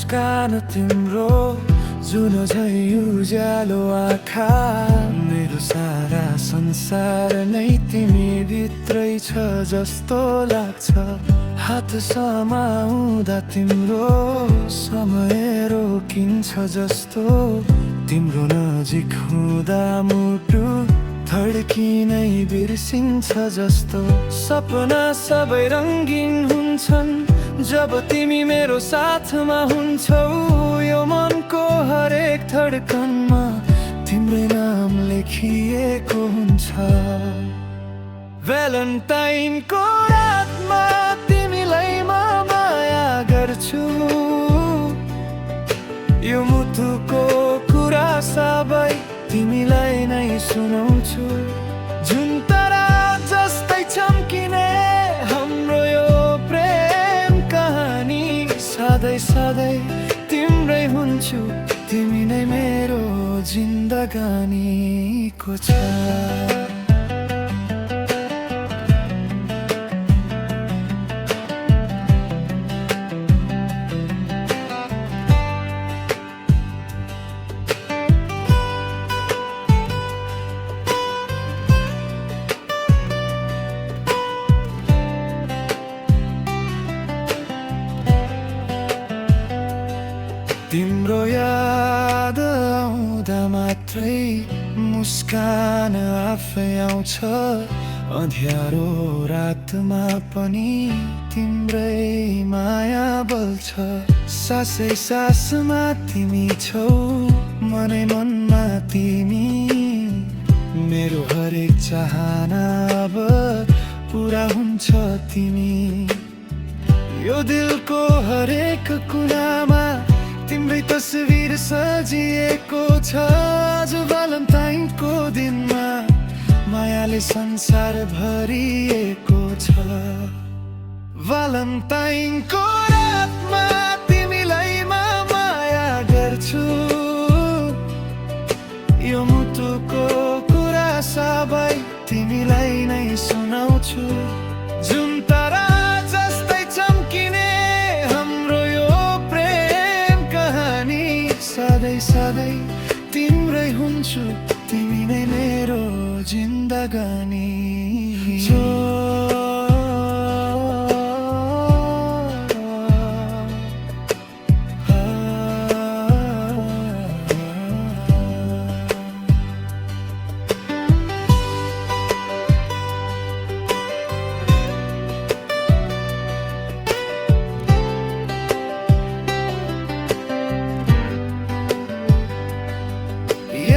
मुस्कान तिम्रो जुन झै उज्यालो आँखा मेरो सारा संसार नै तिमी भित्रै छ जस्तो लाग्छ हात समाउँदा तिम्रो समय रोकिन्छ जस्तो तिम्रो नजिक हुँदा मुटु धड्किनै बिर्सिन्छ जस्तो सपना सबै रङ्गीन हुन्छन् जब तिमी मेरो साथमा हुन्छौ यो मनको हरेक धड्कनमा तिम्रै नाम लेखिएको हुन्छ भ्यालेन्टाइनको रातमा तिमीलाई म माया गर्छु यो मुटुको कुरा सबै तिमीलाई नै सुनाउँछु जुन तारा जस्तै चम्किने हाम्रो यो प्रेम कहानी सधैँ सधैँ तिम्रै हुन्छु तिमी नै मेरो जिन्दगानीको छ तिम्रो याद आउँदा मात्रै मुस्कान आफै आउँछ अँध्यारो रातमा पनि तिम्रै माया बल्छ सासै सासमा तिमी छौ मनै मनमा तिमी मेरो हरेक चाहना अब पुरा हुन्छ तिमी यो दिलको हरेक कुनामा तिम्रै तस्बिर सजिएको छ आज भ्यालेन्टाइनको दिनमा मायाले संसार भरिएको छ भ्यालेन्टाइनको रातमा तिमीलाई म माया गर्छु यो मुटुको कुरा सबै तिमीलाई नै सुनाउँछु जुन तारा जस्तै चम्किने हाम्रो यो सधैँ सधैँ तिम्रै हुन्छु तिमी नै मेरो जिन्दगानी छौ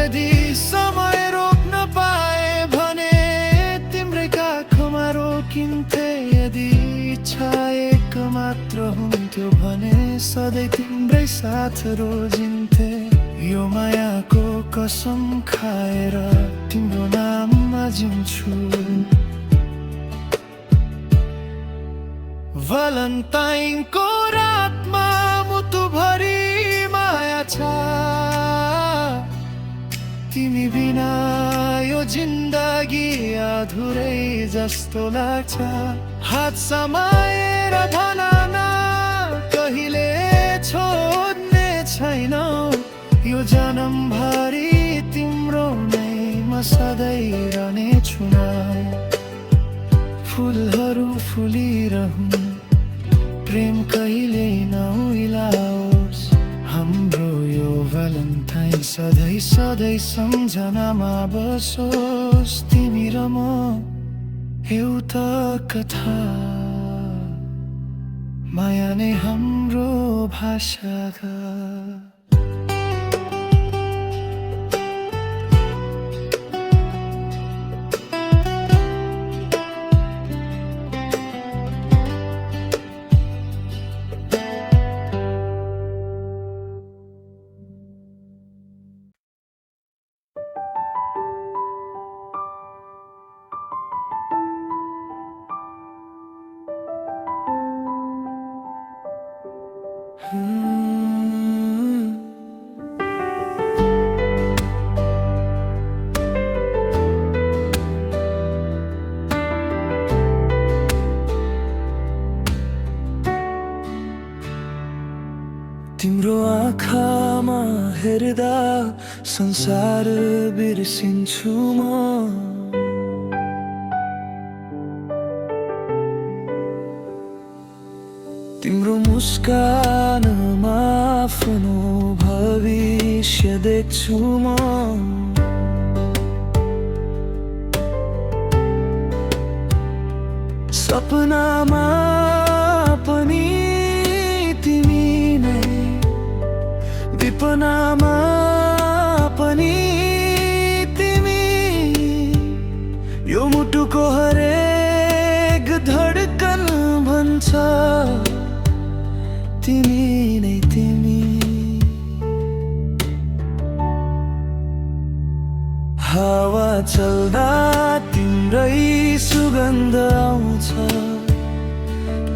यदि समय रोक्न पाए भने तिम्रै काखमा रोकिन्थे यदि इच्छा एक मात्र हुन्थ्यो भने सधैँ तिम्रै साथ रोजिन्थे यो मायाको कसम खाएर तिम्रो नाममा जिउँछु भ्यालेन्टाइनको रातमा मुटुभरि माया छ तिमी बिना यो जिन्दगी अधुरै जस्तो लाग्छ हात समाएर भन न कहिले छोड्ने छैनौ यो जन्मभरि तिम्रो नै म सधैँ रहनेछु न फुलहरू फुलिरहन् प्रेम कहिले नउलाओस् हाम्रो यो भ्यालेन्टाइन सधैँ सधैँ सम्झनामा बसोस् तिमी र म एउटा कथा माया नै हाम्रो भाषा छ हेर्दा संसार बिर्सिन्छु म। तिम्रो मुस्कानमा आफ्नो भविष्य देख्छु म। सपनामा पनि तिमी नै, विपनामा पनि तिमी। यो मुटुको हरेक धड्कन भन्छ तिमी नै तिमी। हावा चल्दा तिम्रै सुगन्ध आउँछ,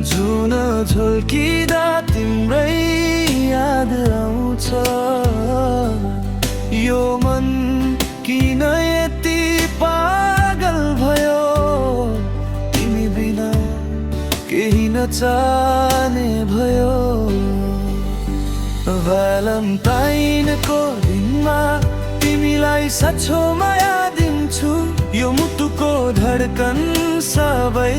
जुन झल्किँदा तिम्रै याद आउँछ। यो मन किन यति पागल भयो, तिमी बिना केही नचाहने भयो। भ्यालेन्टाइनको दिनमा तिमीलाई साँचो माया दिन्छु। यो मुटुको धड्कन सबै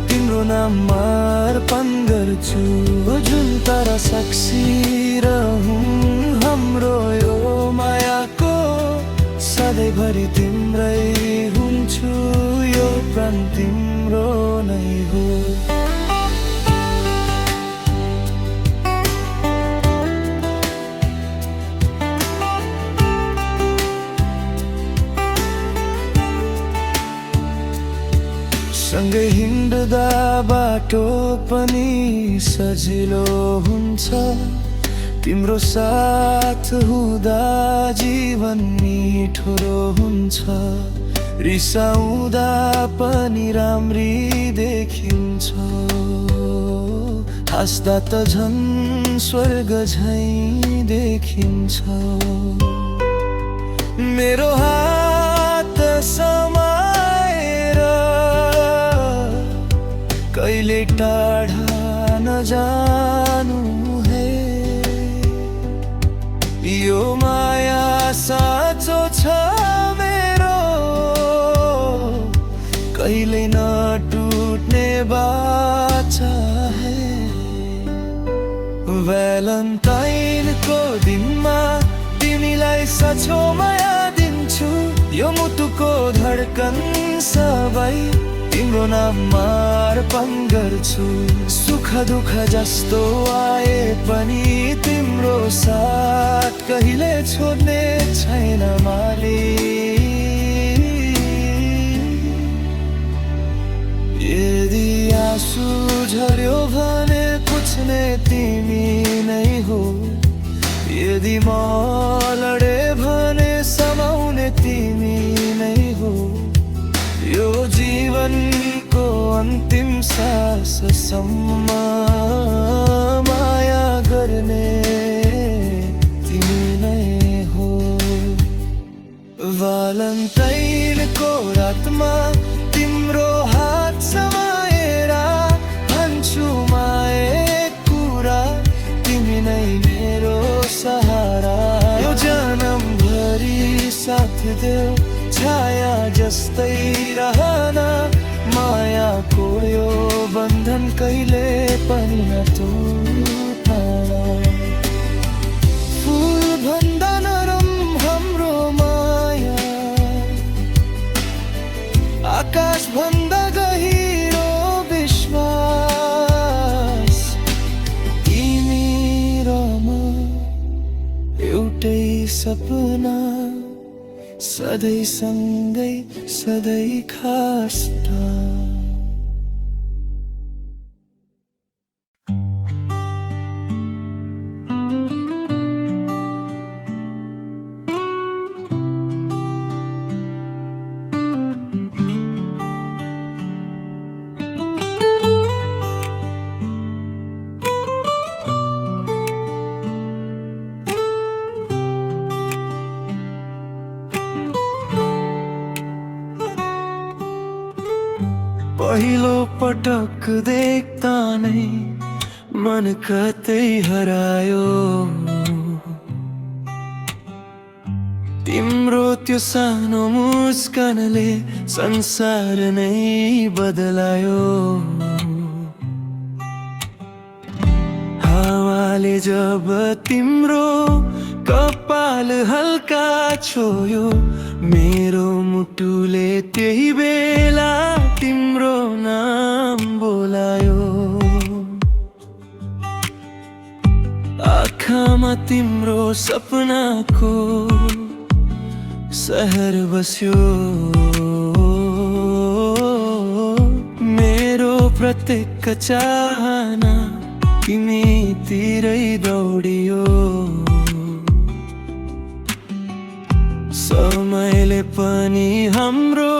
तिम्रो नाममा अर्पण गर्छु। जुन तारा साक्षी रहूं हाम्रो यो मायाको, सधैँभरि तिम्रै हुन्छु। यो प्राण तिम्रो नै हो। सँगै हिँड्दा बाटो पनि सजिलो हुन्छ, तिम्रो साथ हुँदा जीवन मिठो हुन्छ। रिसाउँदा पनि राम्री देखिन्छ, हाँस्दा त झन् स्वर्ग झैं देखिन्छ। मेरो हात समाएर कहिले टाढा नजानु है। यो माया साँचो छ मेरो, कहिले नटुट्ने बाचा है। भ्यालेन्टाइनको दिनमा तिमीलाई साँचो माया दिन्छु। यो मुटुको धड्कन सबै तिम्रो नाममा अर्पण गर्छु। सुख दुःख जस्तो आए पनि तिम्रो साथ कहिले छोड्ने छैन माली। यदि आँसु झर्यो भने पुछ्ने तिमी नै हो। यदि म लडे भने समाउने तिमी नै हो। यो जीवनको अन्तिम साससम्म माया गर्ने तिमी नै हो। भ्यालेन्टाइनको रातमा तिम्रो हात समाएर भन्छु माया कुरा, तिमी नै मेरो सहारा। यो जन्मभरि साथ देऊ, छाया जस्तै रहना। मायाको यो बन्धन कहिले पनि नटुट्ला। फुल भन्दा नरम हाम्रो माया, आकाश भन्दा गहिरो विश्वास। तिमी र म एउटै सपना, सधैँ सँगै सधैँ खास। पहिलो पटक देख्दा नै मन कतै हरायो। तिम्रो त्यो सानो मुस्कानले संसार नै बदलायो। हावाले जब तिम्रो कपाल हल्का छोयो, मेरो मुटुले त्यही बेला तिम्रो नाम बोलायो। आँखामा तिम्रो सपनाको सहर बस्यो। मेरो प्रत्येक चाहना तिमीतिरै दौडियो। समयले पनि हाम्रो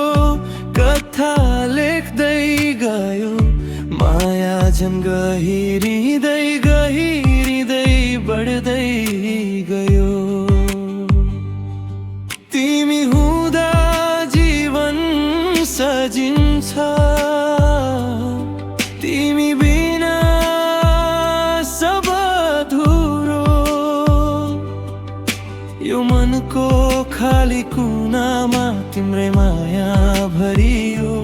कथा लेख्दै गयो, माया झन् गहिरिँदै गहिरिँदै बढ्दै गयो। तिमी हुँदा जीवन सजिन्छ, तिमी बिना सब अधुरो। यो मनको खाली कुनामा तिम्रै माया भरियो,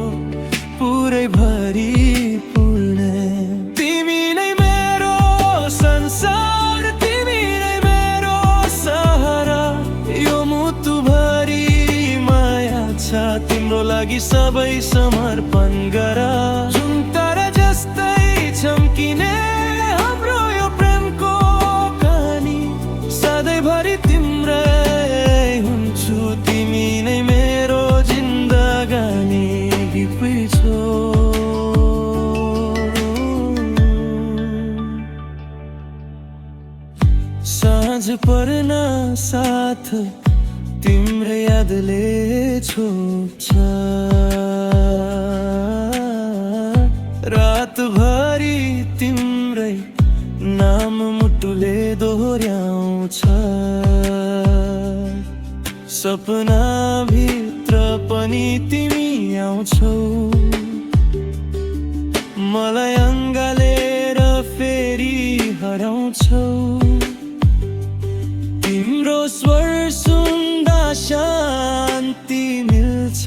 पुरै भरिपूर्ण। तिमी नै मेरो संसार, तिमी नै मेरो सहारा। यो मुटुभरि माया छ तिम्रो लागि, सबै समर्पण गर। जुन तारा जस्तै चम्किने हाम्रो यो प्रेमको कहानी, सधैँभरि तिम्रै हुन्छु। तिमी नै मेरो जिन्दगानी बिपिछो। साँझ पर्न साथ तिम्रै यादले छोप्छ, रातभरि तिम्रै नाम मुटुले दोहोऱ्याउँछ। सपना भित्र पनि तिमी आउँछौ, मलाई अँगालेर फेरि हराउँछौ। तिम्रो स्वर सुन्दा शान्ति मिल्छ,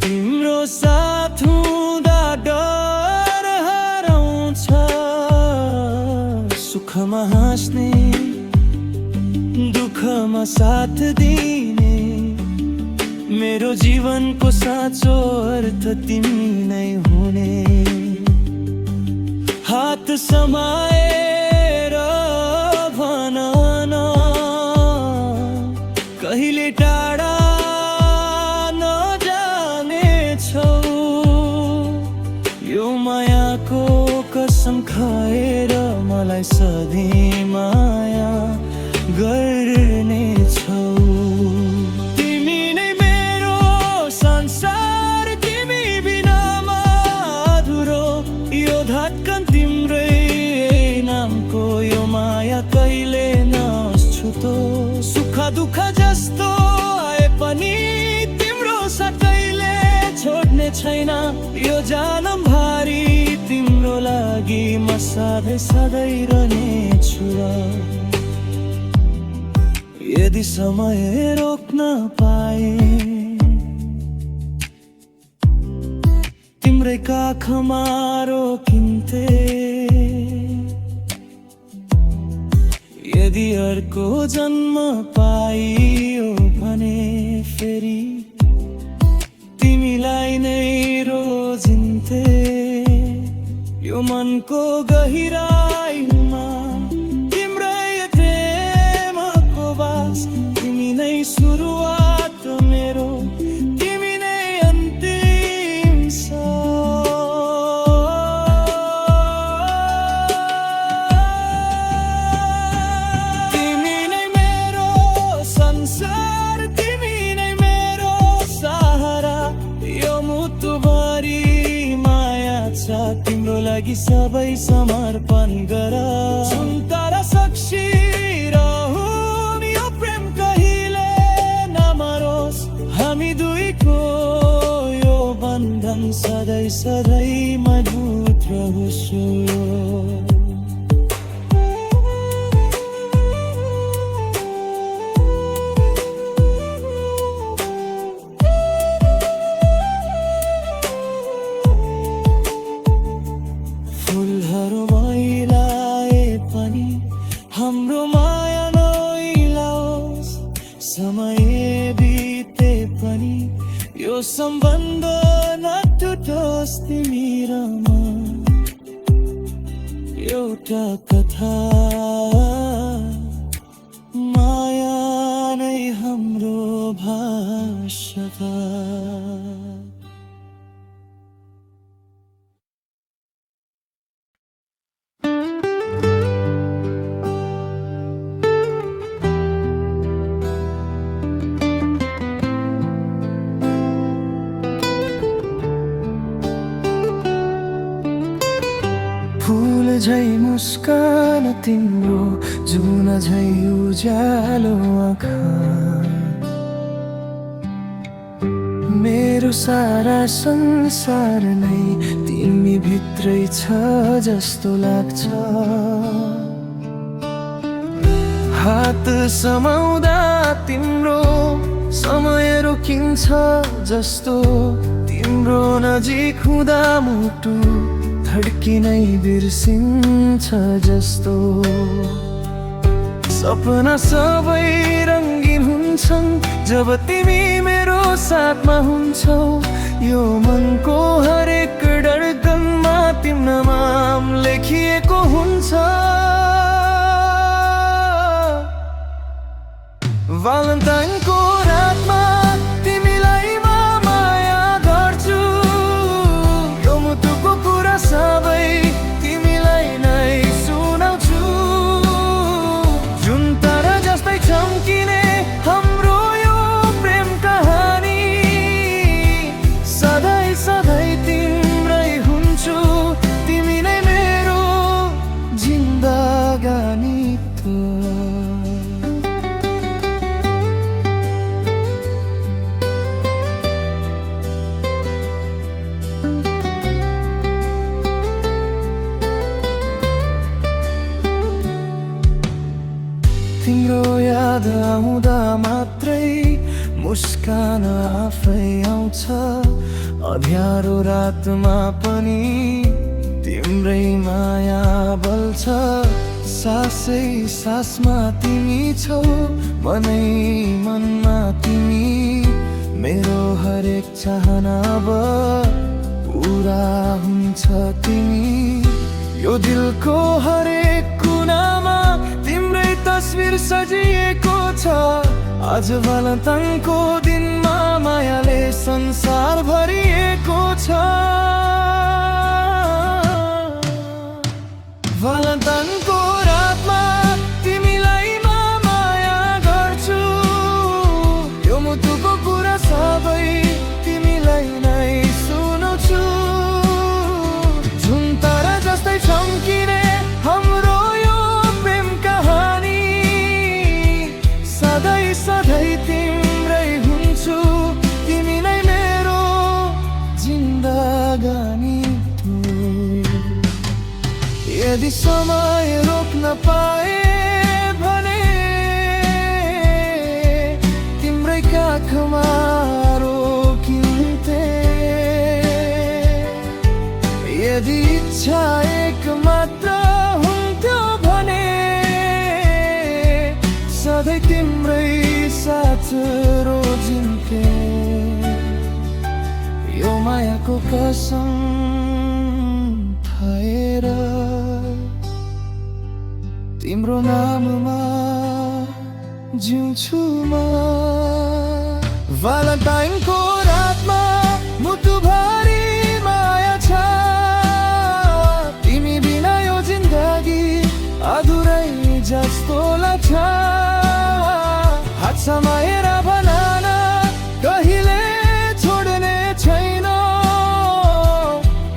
तिम्रो साथ हुँदा डर हराउँछ। सुखमा हाँस्ने, दुःखमा साथ दिने, मेरो जीवनको साँचो अर्थ तिमी नै हुने। हात समाएर भन न, कहिले टाढा नजानेछौ। यो मायाको कसम खाएर मलाई सधैँ माया गर्नेछौ। तिमी नै मेरो संसार, तिमी बिना अधुरो। यो धड्कन तिम्रै नामको, यो माया कहिले नछुटो। सुख दुःख जस्तो आए पनि तिम्रो साथ कहिले छोड्ने छैन। यो जानम भारी तिम्रो लागि म सधैँ सधैँ रहनेछु। यदि समय रोक्न पाए, तिम्रै काखमा रोकिन्थे। यदि अर्को जन्म पाइयो भने फेरि तिमीलाई नै रोजिन्थे। यो मनको गहिराइमा तिम्रै प्रेमको बास, तिमी नै सुरुवात मेरो, तिमी नै अन्तिम सास। तिमी नै मेरो संसार, तिमी नै मेरो सहारा। यो मुटुभरि माया छ तिम्रो लागि, सबै समर्पण गर। सुन तारा साक्षी रहौँ, यो प्रेम कहिले नमरोस्। हामी दुईको यो बन्धन सधैँ सधैँ मजबुत रहोस्। समय बिते पनि यो सम्बन्ध नटुटोस् तिमी र म। एउटा कथा माया नै हाम्रो भाषा। फूल झै मुस्कान तिम्रो, जुन झै उज्यालो आँखा, मेरो सारा संसार नै तिमी भित्रै छ जस्तो लाग्छ। हात समाउँदा तिम्रो समय रोकिन्छ जस्तो, तिम्रो नजिक हुँदा मुटु धड्किनै बिर्सिन्छ जस्तो। सपना सबै रङ्गीन हुन्छन् जब तिमी मेरो साथमा हुन्छौ। यो मनको हरेक धड्कनमा तिम्रो नाम लेखिएको हुन्छ। भ्यालेन्टाइनको रातमा तिमीलाई म माया गर्छु, यो मुटुको कुरा सबै तिमीलाई नै सुनाउँछु। जुन तारा जस्तै चम्किने हाम्रो यो प्रेम कहानी, सधैँ सधैँ तिम्रै हुन्छु, तिमी नै मेरो जिन्दगानी। तिम्रो याद आउँदा मात्रै मुस्कान आफै आउँछ। अँध्यारो रातमा पनि तिम्रै माया बल्छ। सासै सासमा तिमी छौ, मनै मनमा तिमी, मेरो हरेक चाहना अब पुरा हुन्छ तिमी। यो दिलको हरेक कुनामा तिम्रै तस्बिर सजिएको छ। आज भ्यालेन्टाइनको दिनमा मायाले संसार भरिएको छ। भ्यालेन्टाइनको रातमा तिमीलाई म माया गर्छु, यो मुटुको कुरा सबै तिमीलाई नै सुनाउँछु। जुन तारा जस्तै चम्किने हाम्रो यो प्रेम कहानी, सधैँ सधैँ तिम्रै हुन्छु, तिमी नै मेरो जिन्दगानी। यदि समय रोक्न पाए भने तिम्रै काखमा रोकिन्थे। यदि इच्छा एक मात्र हुन्थ्यो भने सधैँ तिम्रै साथ रोजिन्थे। यो मायाको कसम खाएर तिम्रो नाममा जिउँछु म। भ्यालेन्टाइनको रातमा मुटुभरि माया छ, तिमी बिना यो जिन्दगी अधुरै जस्तो लाग्छ। हात समाएर भन न कहिले छोड्ने छैन,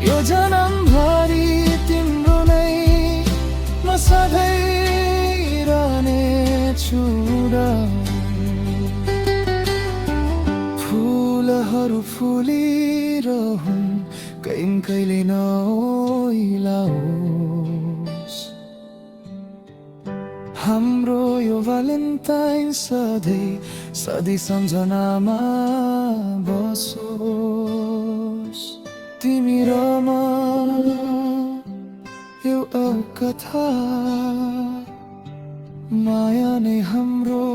यो जन्मभरि तिम्रो नै म सधैँ रहनेछु। फुलहरू फुलिरहन् कहिले नओइलाओस्, हाम्रो यो भ्यालेन्टाइन सधैँ सधैँ सम्झनामा बसोस्। तिमी र म यो कथा, माया नै हाम्रो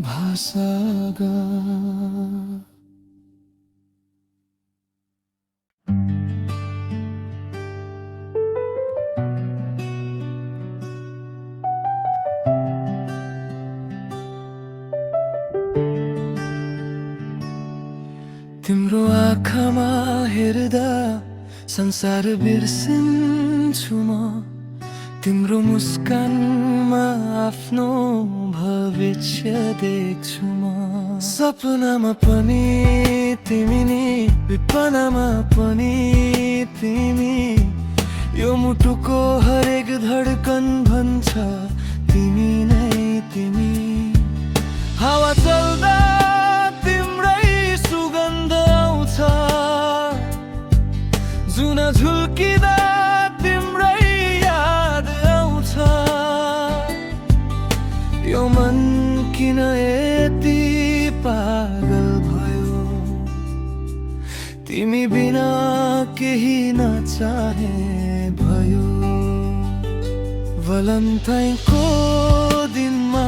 भाषागा तिम्रो आँखामा हेर्दा संसार बिर्सिन्छु म तिम्रो मुस्कानमा आफ्नो भविष्य देख्छु म सपनामा पनि तिमी नि विपनामा पनि तिमी यो मुटुको हरेक धड्कन भन्छ तिमी नै तिमी हावा चल्दा जुना झुल्किँदा तिम्रै याद आउँछ यो मन किन यति पागल भयो तिमी बिना केही नचाहे भयो भ्यालेन्टाइनको दिनमा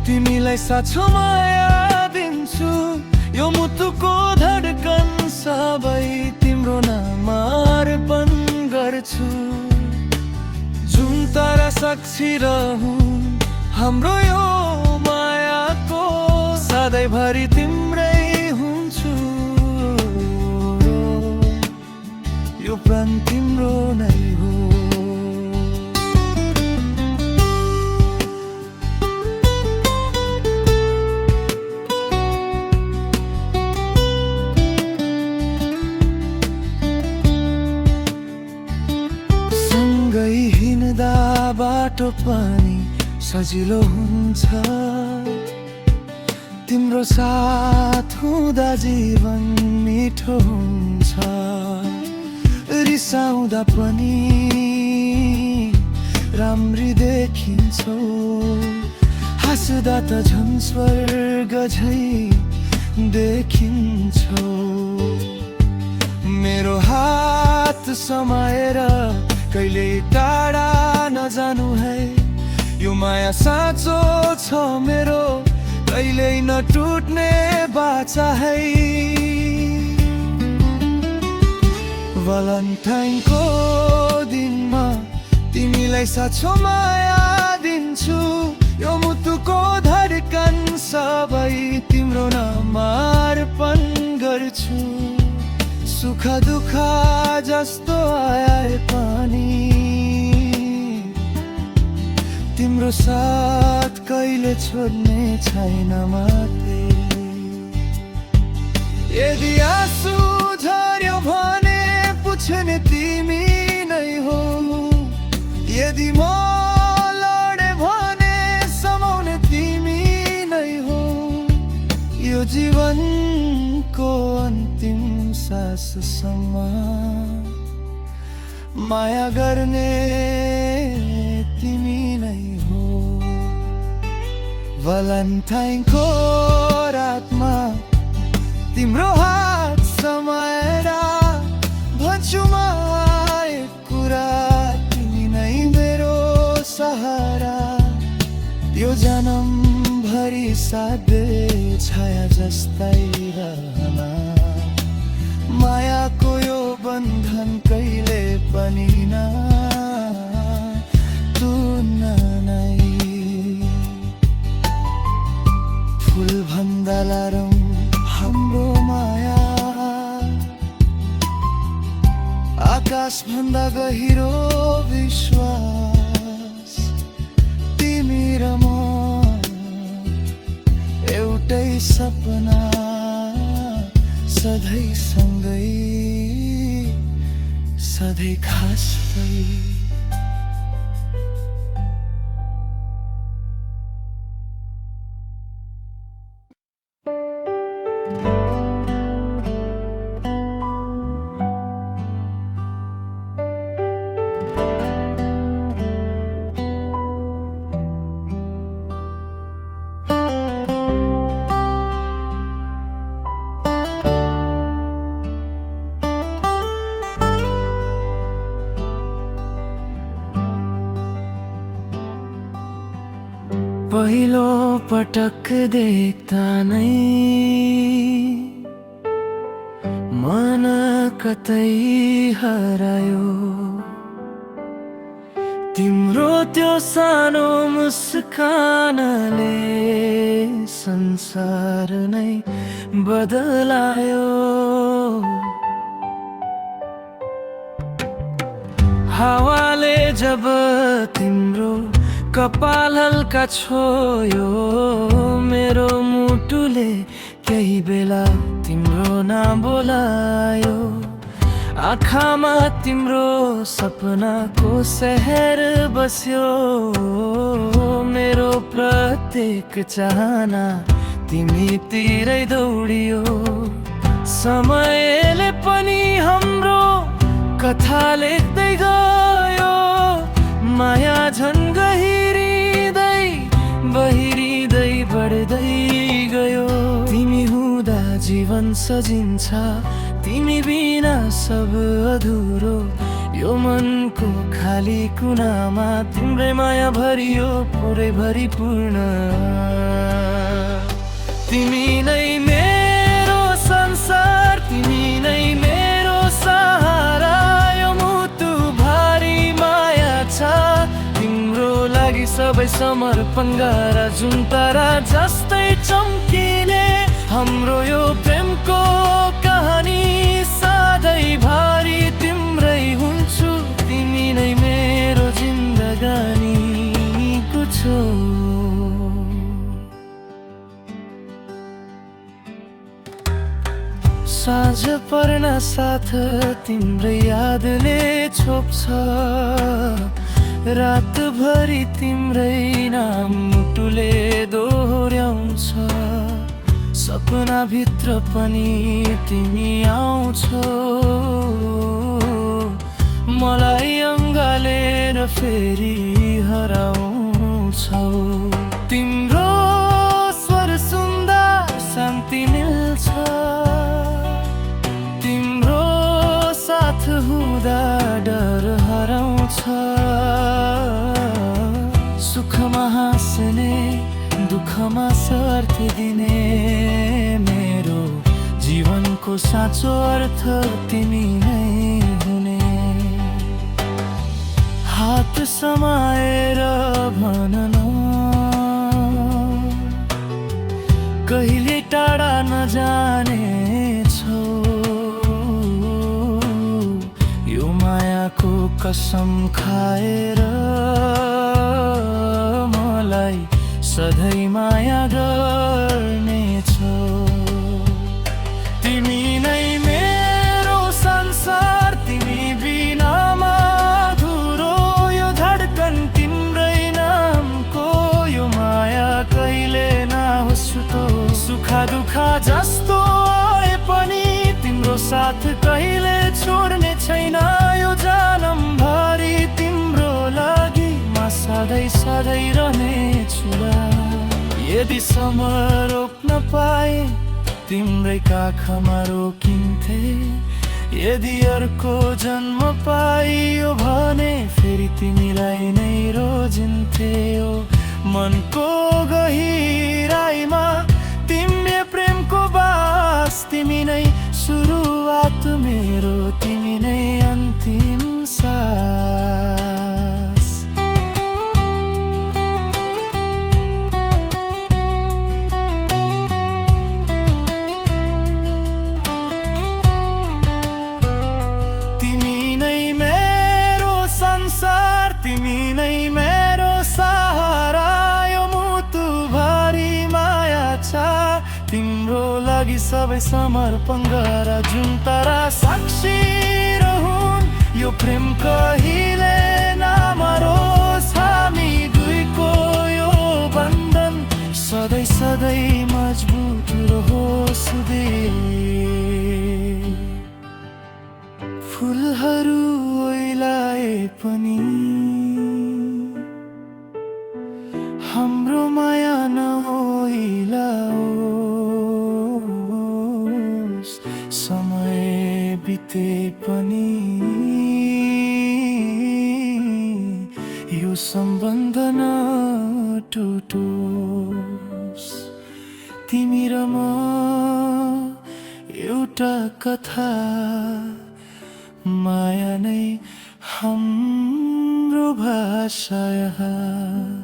तिमीलाई साँचो माया दिन्छु यो मुटुको धड्कन सबै तिम्रो नाम अर्पण गर्छु जुन तारा साक्षी रहूं हाम्रो यो मायाको सधैँभरि तिम्रै हुन्छु यो प्राण तिम्रो नै हो बाटो पनि सजिलो हुन्छ तिम्रो साथ हुँदा जीवन मिठो हुन्छ रिसाउँदा पनि राम्री देखिन्छौ हाँस्दा त झन् स्वर्ग झै देखिन्छौ मेरो हात समाएर कहिले टाढा नजानु है यो माया साँचो छ मेरो कहिल्यै नटुट्ने बाचा है भ्यालेन्टाइनको दिनमा तिमीलाई साँचो माया दिन्छु यो मुटुको धड्कन सबै तिम्रो नाम अर्पण गर्छु सुख दुःख जस्तो आए पनि तिम्रो साथ कहिले छोड्ने छैन मात्रै यदि आँसु झर्यो भने पुछ्ने तिमी नै हो यदि म लडे भने समाउने तिमी नै हो यो जीवनको अन्तिम साससम्म माया गर्ने तिमी नै हो भ्यालेन्टाइनको रातमा तिम्रो हात समाएर भन्छु म एक कुरा तिमी नै मेरो सहारा यो जन्मभरि साध्य छाया जस्तै रहना मायाको यो बन्धन कहिले पनि न तुन्न नै फुल भन्दा लारौँ हाम्रो माया आकाश भन्दा गहिरो विश्वास तिमी र म एउटै सपना सधैँ सँगै सधैँ खासै पहिलो पटक देख्दा नै मन कतै हरायो। तिम्रो त्यो सानो मुस्कानले संसार नै बदलायो। हावाले जब तिम्रो कपाल हल्का छोयो, मेरो मुटुले केही बेला तिम्रो नाम बोलायो। आँखामा तिम्रो सपनाको शहर बस्यो, मेरो प्रत्येक चाहना तिमीतिरै दौडियो। समयले पनि हाम्रो कथा लेख्दै गयो, माया झन् गहिरिँदै बहिरिँदै बढ्दै गयो। तिमी हुँदा जीवन सजिन्छ, तिमी बिना सब अधुरो। यो मनको खाली कुनामा तिम्रै माया भरियो, पुरै भरिपूर्ण। तिमी नै मेरो संसार, तिमी नै मेरो सहारा। यो मुटु भारी माया छ, तिम्रो लागि सबै समर्पण गर। जुन तारा जस्तै चम्किने हाम्रो यो प्रेमको कहानी सधैँभरि तिम्रै हुन्छु। तिमी नै मेरो जिन्दगानीको छौ। साँझ पर्न साथ तिम्रै यादले छोप्छ, रातभरि तिम्रै नाम मुटुले दोहोऱ्याउँछ। सपनाभित्र पनि तिमी आउँछौ, मलाई अँगालेर फेरि हराउँछौ। तिम्रो स्वर सुन्दा शान्ति मिल्छ, तिम्रो साथ हुँदा डर हराउँछ। सुखमा हाँस्ने दुःखमा साथ दिने, मेरो जीवनको साँचो अर्थ तिमी नै हुने। हात समाएर भन न, कहिले टाढा नजाने छौ। यो मायाको कसम खाएर मलाई सधैँ माया गर्नेछौ। तिमी नै मेरो संसार, तिमी बिनामा अधुरो। यो धड्कन तिम्रै नामको, यो माया कहिले नहोस् छुटो। सुखा दुखा जस्तो आए पनि तिम्रो साथ कहिले छोड्ने छैन। यो जन्मभरि तिम्रो लागि म सधैँ सधैँ रहनेछु। यदि समय रोक्न पाए तिम्रै काखमा रोकिन्थे, यदि अर्को जन्म पाइयो भने फेरि तिमीलाई नै रोजिन्थे। ओ मनको गहिराइमा तिम्रो प्रेमको बास, तिमी नै सुरुवात मेरो, तिमी नै अन्तिम सास। तिमी नै मेरो संसार, तिमी नै मेरो सहारा। यो मुटु भारी माया छ, तिम्रो लागि सबै समर्पण गर। जुन तारा साक्षी रहून्, यो प्रेम कहिले नमरोस्। हामी दुईको यो बन्धन सधैँ सधैँ मजबुत रहोस्। फुलहरू ओइलाए पनि हाम्रो माया नओइलाओस्। समय बिते पनि तिमी र म एउटा कथा, माया नै हाम्रो भाषा यहाँ।